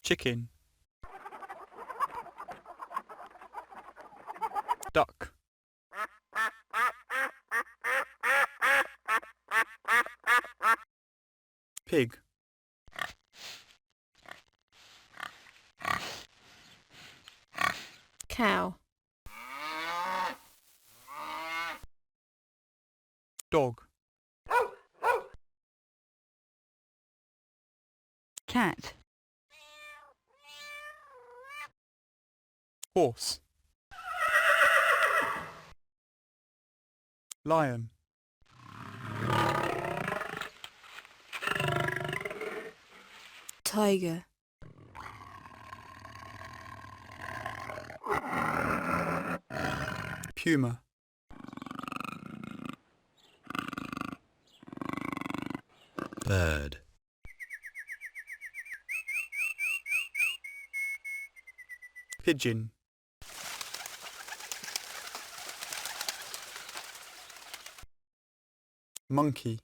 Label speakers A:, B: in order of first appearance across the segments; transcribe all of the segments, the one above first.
A: Chicken. Duck. Pig.
B: Cow.
A: Dog.
C: Cat.
A: Horse. Lion.
B: Tiger.
A: Puma.
D: Bird.
A: Pigeon. Monkey.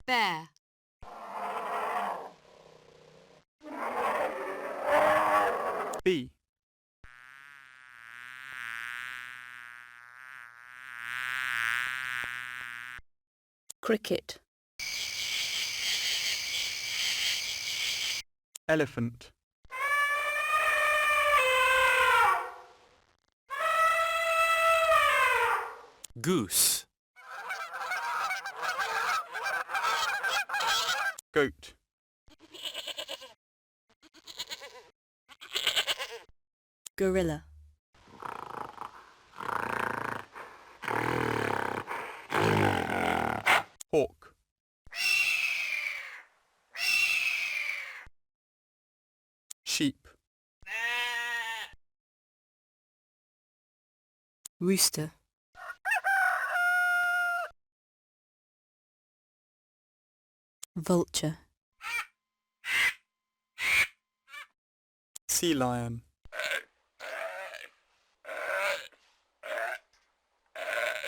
E: Bear.
A: Bee.
B: Cricket.
A: Elephant.
D: Goose.
A: Goat.
B: Gorilla.
A: Hawk. Sheep.
B: Rooster. Vulture.
A: Sea lion.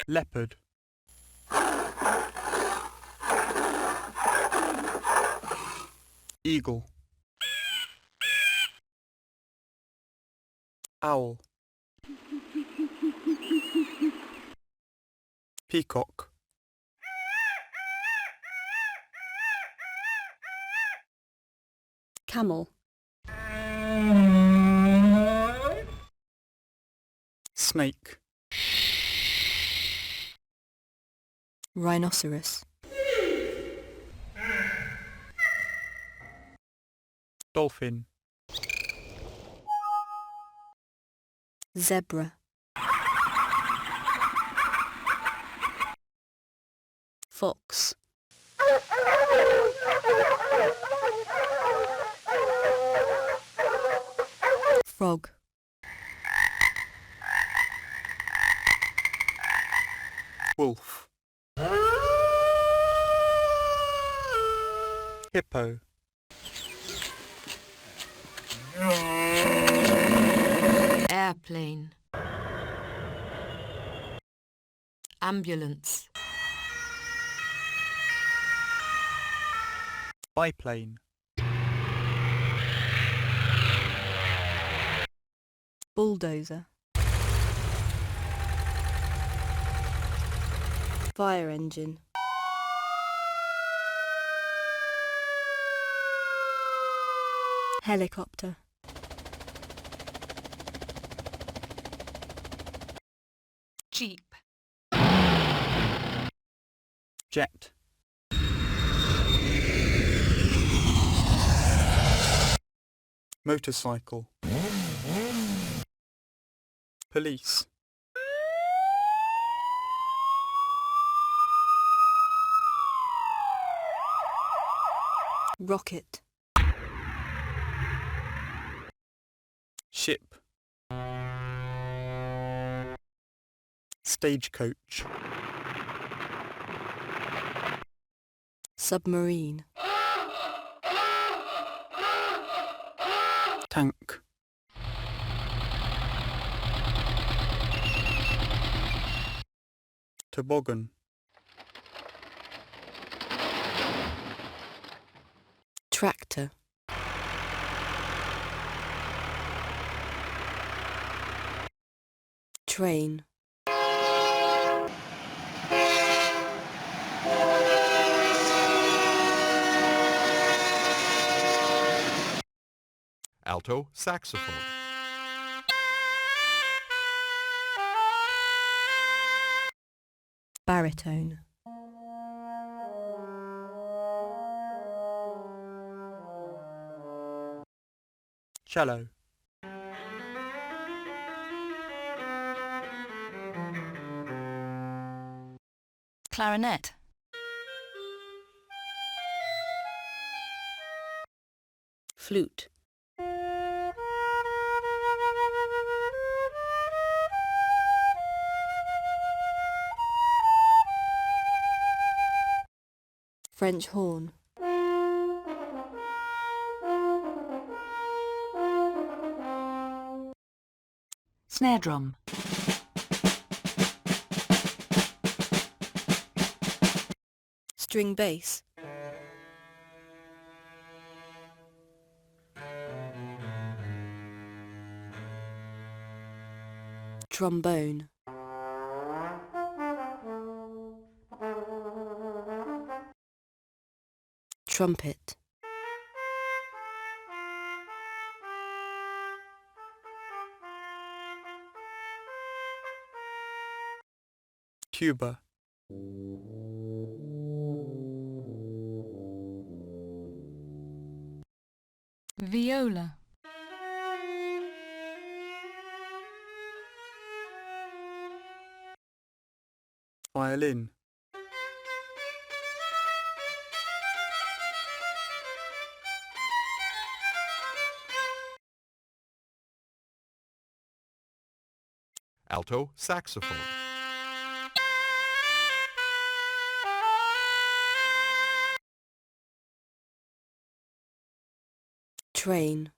A: Leopard. Eagle. Owl. Peacock.
B: Camel.
A: Snake.
B: Rhinoceros.
A: Dolphin.
B: Zebra. Fox. Frog.
A: Wolf. Hippo.
E: Airplane. Ambulance.
A: Biplane.
B: Bulldozer. Fire engine. Helicopter.
E: Jeep.
A: Jet. Motorcycle. Police.
B: Rocket.
A: Ship. Stagecoach.
B: Submarine.
A: Tank. Toboggan.
B: Tractor. Train.
C: Alto saxophone.
B: Baritone.
A: Cello.
B: Clarinet. Flute. French horn.
E: Snare drum.
B: String bass. Trombone. Trumpet.
A: Tuba.
E: Viola.
A: Violin.
C: Alto saxophone.
B: Train.